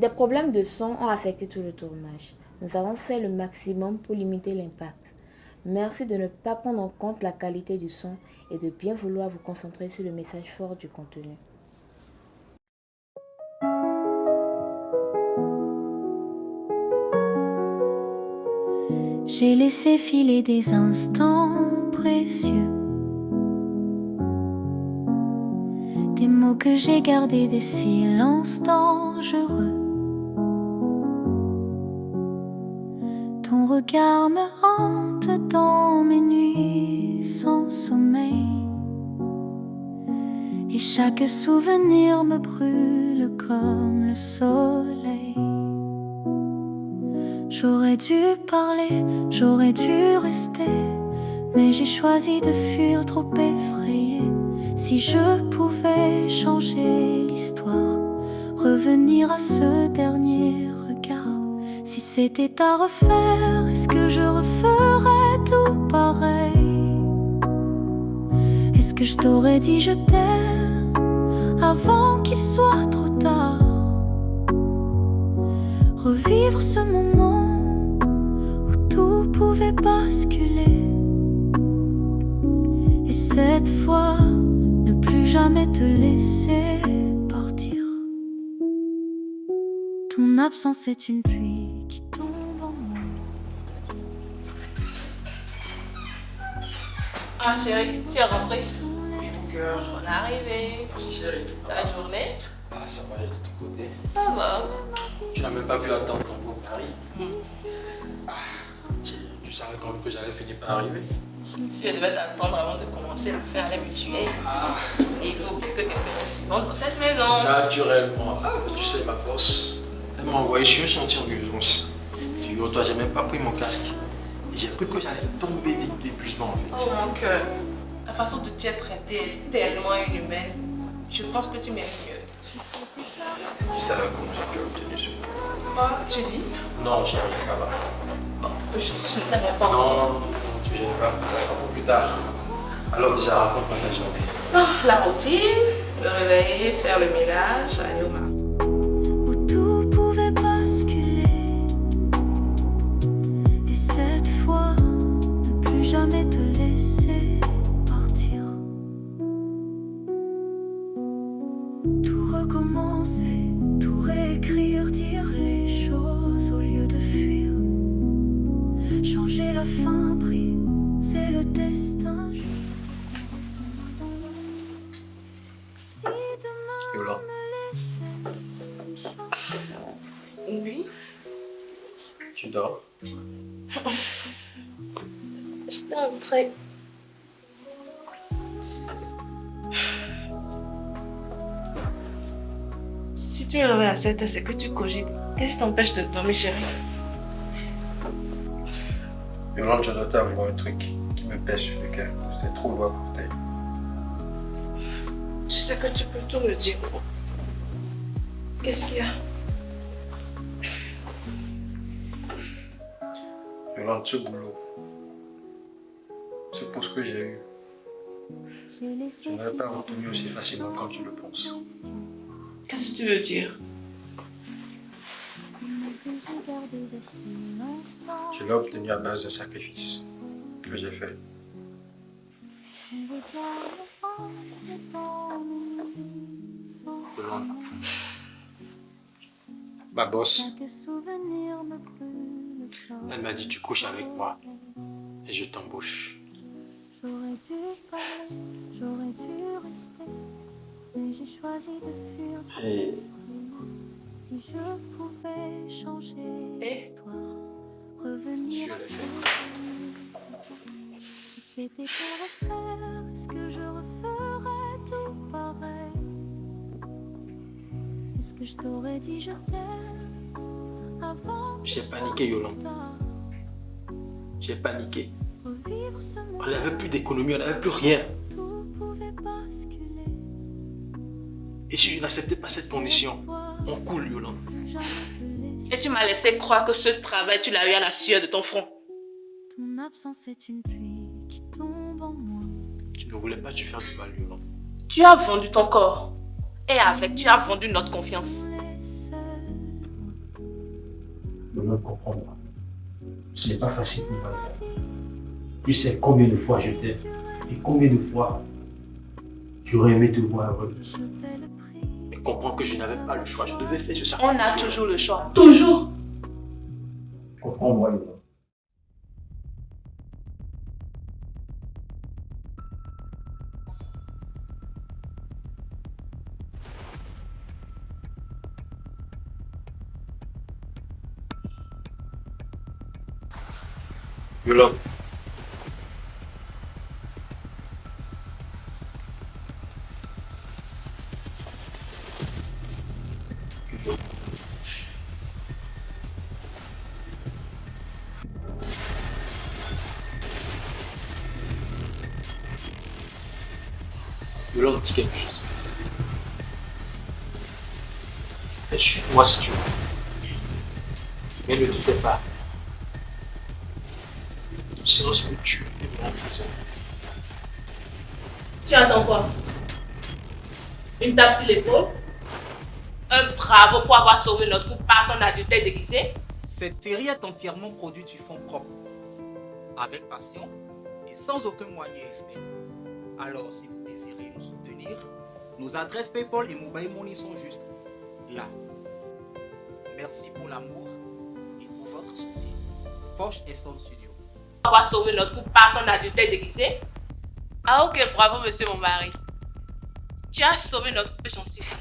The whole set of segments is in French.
Des problèmes de son ont affecté tout le tournage. Nous avons fait le maximum pour limiter l'impact. Merci de ne pas prendre en compte la qualité du son et de bien vouloir vous concentrer sur le message fort du contenu. J'ai laissé filer des instants précieux, des mots que j'ai gardés, des silences dangereux. Ton regard me hante dans mes nuits sans sommeil, et chaque souvenir me brûle comme le soleil. J'aurais dû parler, j'aurais dû rester, mais j'ai choisi de fuir, trop effrayée. Si je pouvais changer l'histoire, revenir à ce dernier regard, si c'était à refaire, est-ce que je referais tout pareil? Est-ce que je t'aurais dit je t'aime avant qu'il soit trop tard? Revivre ce moment où tout pouvait basculer, et cette fois ne plus jamais te laisser partir. Ton absence est une pluie qui tombe en moi. Ah chérie, tu es rentrée? On est arrivé. Chérie, Ta journée? ah, ça va aller de ton côté. Ça va. Tu n'as même pas pu attendre ton beau Paris. Ah, tu savais quand même que j'allais finir par arriver. Si elle devait t'attendre avant de commencer à faire l'habitude. Et il faut plus que quelqu'un reste vivant dans cette maison. Naturellement. Ah, tu sais, ma boss, elle m'a envoyé, je suis senti en urgence. Figure-toi, j'ai même pas pris mon casque. Et j'ai cru que j'allais tomber d'épuisement en fait. Oh mon cœur, la façon dont tu es traitée est tellement inhumaine. Je pense que tu mérites mieux. Tu savais comment j'ai pu obtenir ce Quoi tu dis? Non, chérie, ça va. Je ne t'avais pas. Non, tu gênes pas, ça sera pour plus tard. Alors déjà, raconte-moi ta journée. Ah, la routine, me réveiller, faire le ménage, aller au marché. Où tout pouvait basculer, et cette fois ne plus jamais te laisser partir. Tout recommencer, tout réécrire, dire les choses au lieu de fuir. Changer la fin pris, c'est le destin juste. Si demain Yola. me laissait une chance, Oui, Tu dors? j'étais en train. Si tu me réveilles à 7 heures, c'est que tu cogites. Qu'est-ce qui t'empêche de dormir, chérie? Yolande, je dois t'avouer un truc qui me pèse sur le cœur. C'est trop loin pour t'aider. Tu sais que tu peux tout me dire. Qu'est-ce qu'il y a? Yolande, ce boulot, ce poste que j'ai eu, je ne l'avais pas retenu aussi facilement comme tu le penses. Qu'est-ce que tu veux dire? Je l'ai obtenu à base d'un sacrifice que j'ai fait. Yolande, ma boss, elle m'a dit tu couches avec moi et je t'embauche. J'aurais dû parler, j'aurais dû rester, mais j'ai choisi de fuir. Et Si je pouvais changer Et l'histoire, revenir je à l'ai ce fait. si c'était à refaire, est-ce que je referais tout pareil? Est-ce que je t'aurais dit je t'aime avant? J'ai paniqué, Yolande. J'ai paniqué. Revivre ce On moment, n'avait plus d'économie, on n'avait plus rien. tout pouvait basculer. Et si je n'acceptais pas cette condition, on coule, Yolande. Plus jamais te laisser. Et tu m'as laissé croire que ce travail, tu l'as eu à la sueur de ton front. Ton absence est une pluie qui tombe en moi. Tu ne voulais pas te faire du mal, Yolande. Tu as vendu ton corps. Et avec, tu as vendu notre confiance. Les seuls Je ne comprends pas. Ce n'est pas facile pour moi. Tu sais combien de fois je t'aime et combien de fois j'aurais aimé te voir heureux. Mais comprends que je n'avais pas le choix, je devais faire ce On sacrifice. a toujours le choix. Toujours. Comprends-moi, Yola. Yolande. Yolande, dis quelque chose. Et suis-moi si tu veux. Mais ne te fais pas. Ton silence me tue et me rend prison. Tu attends quoi? Une tape sur l'épaule? Un bravo pour avoir sauvé notre couple par ton adultère déguisé? Cette série est entièrement produite sur fonds propres, avec passion et sans aucun moyen externe. Alors, si vous désirez nous soutenir, nos adresses PayPal et Mobile Money sont juste là. Merci pour l'amour et pour votre soutien. Poche et Sound Studio. Avoir sauvé notre couple par ton adultère déguisé? Ah ok, bravo monsieur mon mari. Tu as sauvé notre couple, j'en suis fière.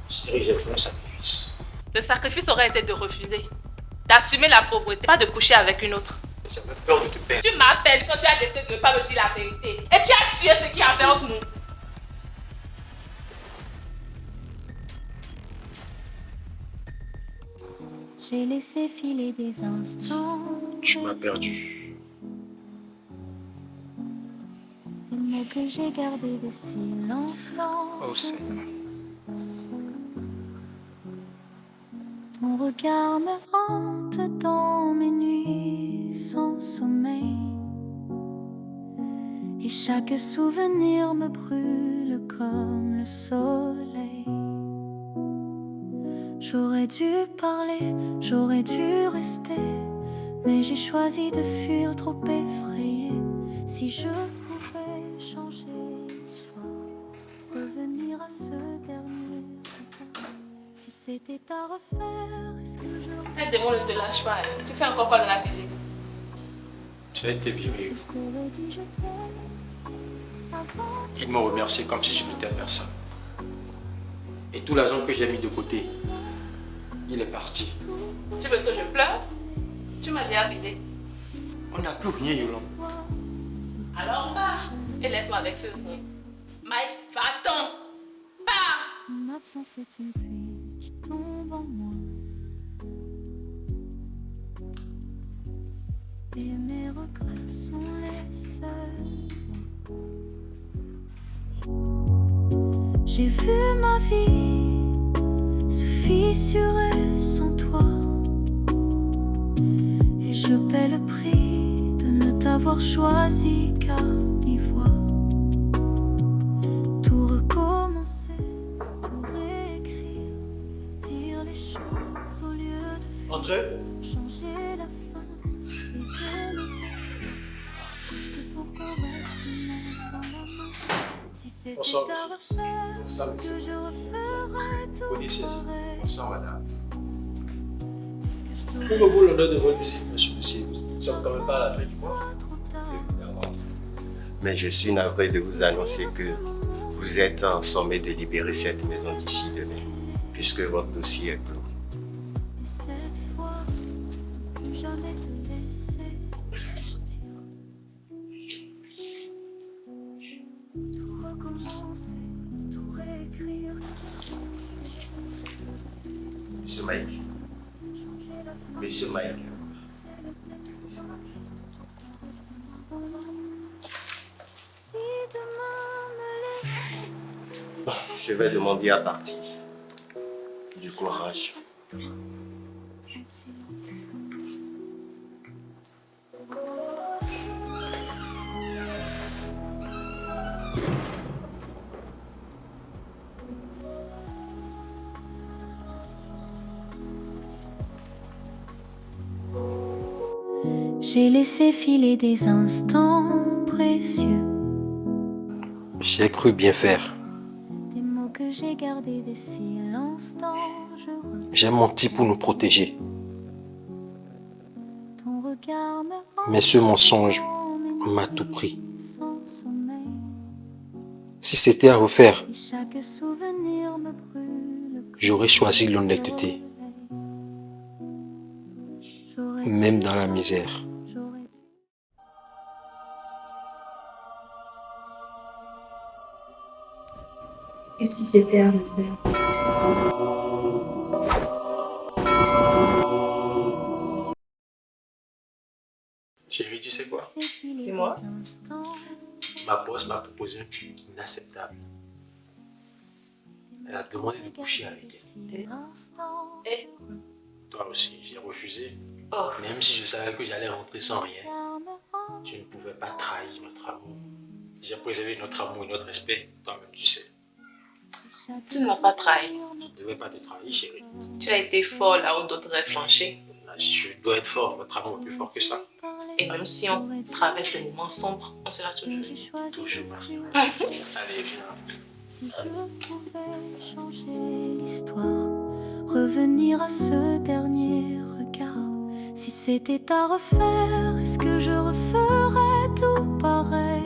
Chérie, j'ai fait un sacrifice. Le sacrifice aurait été de refuser, d'assumer la pauvreté, pas de coucher avec une autre. J'avais peur de te perdre. Tu m'appelles quand tu as décidé de ne pas me dire la vérité. Et tu as tué ce qui avait entre nous. J'ai laissé filer des instants. Tu m'as perdu. Des mots que j'ai gardés de si longtemps. Oh Seigneur. Ton regard me hante dans mes nuits sans sommeil. Et chaque souvenir me brûle comme le soleil. J'aurais dû parler, j'aurais dû rester, mais j'ai choisi de fuir trop effrayée. Si je pouvais changer l'histoire, revenir à ce dernier regard. Si c'était à refaire, est-ce que je... Un démon ne te lâche pas. Hein. Tu fais encore quoi dans la cuisine? Tu as été viré. Je t'aurais dit je t'aime avant. Il m'a remercié comme si je n'étais personne. Et tout l'argent que j'ai mis de côté, il est parti. Tu veux que je pleure? Tu m'as déjà vidé. On n'a plus rien, Yolande. Alors pars et laisse-moi avec ce rien. Mike, va-t'en! Pars! Ton absence est une pluie qui tombe en moi. Et mes regrets sont les seuls. J'ai vu ma vie se fissurer sans toi. Et je paie le prix de ne t'avoir choisi qu'à mi-voix. Tout recommencer, tout réécrire, dire les choses au lieu de Entrez. changer la fin, briser le destin, juste pour qu'on reste main dans la main. Si c'était Bonsoir. à refaire, Bonsoir, est-ce que monsieur. je referais tout Connaissez. pareil? Bonsoir, madame. Est-ce que je t'aurais Pouvez-vous l'honneur de votre visite, monsieur? Nous ne sommes quand même pas à la fin du mois. soit trop tard? Mais je suis navré de vous annoncer que vous êtes sommé de libérer cette maison d'ici demain, puisque votre dossier est clos. Et cette fois, plus jamais te laisser partir. Tout recommencer, tout réécrire, Monsieur Mike, changer la fin, Monsieur Mike, c'est le destin, juste pour qu'on reste main dans la main. Si demain me laissait je vais demander à partir. Du courage. sans silence. J'ai laissé filer des instants précieux, J'ai cru bien faire. des mots que j'ai gardés, des silences dangereux. J'ai menti pour nous protéger. Ton regard me Mais ce mensonge hante m'a tout pris. sans sommeil. Si c'était à refaire, Et chaque souvenir me brûle. j'aurais choisi l'honnêteté, même dans la misère. Et si c'était à refaire? Chérie, tu sais quoi? Dis-moi. Ma boss m'a proposé un truc inacceptable. Elle a demandé de coucher avec elle. Eh, Toi aussi, j'ai refusé. oh, Même si je savais que j'allais rentrer sans rien, je ne pouvais pas trahir notre amour. J'ai préservé notre amour et notre respect, toi-même tu sais. tu ne m'as pas trahi. Je ne devais pas te trahir, chérie. Tu as été fort là où d'autres auraient flanché. Je dois être fort, notre amour est plus fort que ça. Et même si on traverse le moment sombre, on sera toujours. Toujours. Allez, viens. Si je pouvais changer l'histoire, revenir à ce dernier regard, si c'était à refaire, est-ce que je referais tout pareil?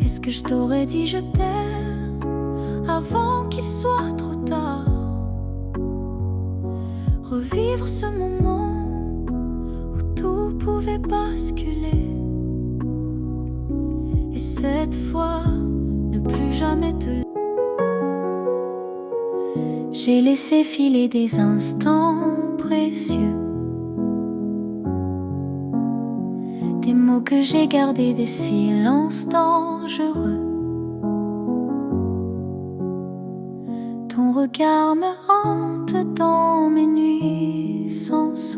Est-ce que je t'aurais dit je t'aime avant qu'il soit trop tard? Revivre ce moment où tout pouvait basculer, et cette fois ne plus jamais te... J'ai laissé filer des instants précieux, des mots que j'ai gardés, des silences dangereux. Ton regard me hante dans mes nuits sans sommeil.